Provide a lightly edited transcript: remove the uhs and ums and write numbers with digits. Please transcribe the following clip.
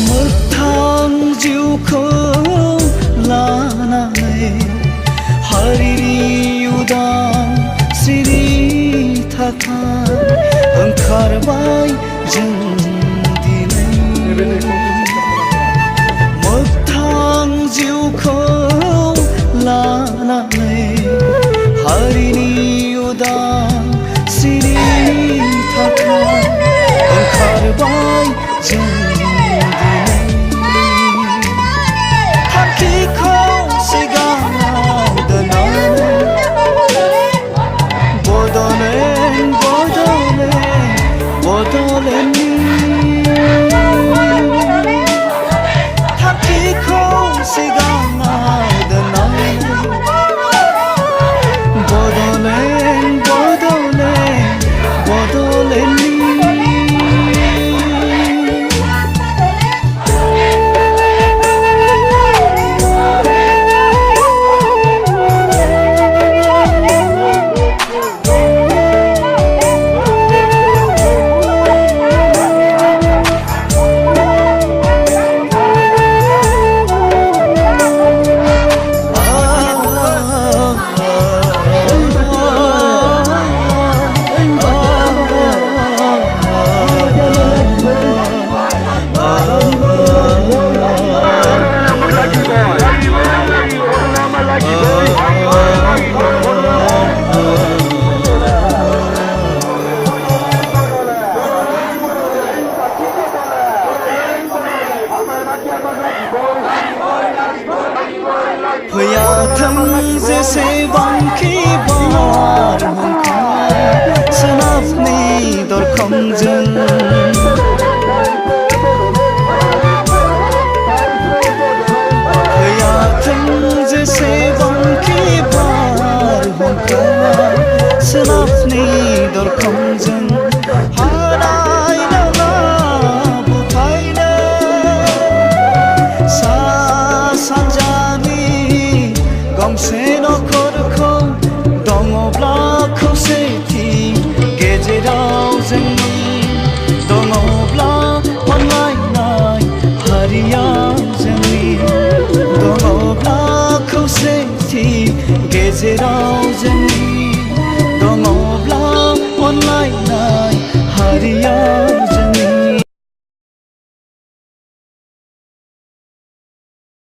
मोगथां जिउखौ लानानै हारिनि उदां सिरि थाथाय ओंखारबाय जों दिनै मोगथां जिउखौ लानानै हारिनि उदां सिरि थाथाय ओंखारबाय जों फैयाथों जेसेबांखि बारहुंखा सोनाबनि दरखंजों फैयाथों जेसेबांखि बारहुंखा सोनाबनि दरखंजों गंसे नखरखौ दङब्ला खौसेथि गेजेराव जोंनि दङब्ला अनलायनाय हारिया जोंनि दङब्ला खौसेथि गेजेराव जोंनि दङब्ला अनलायनाय हारिया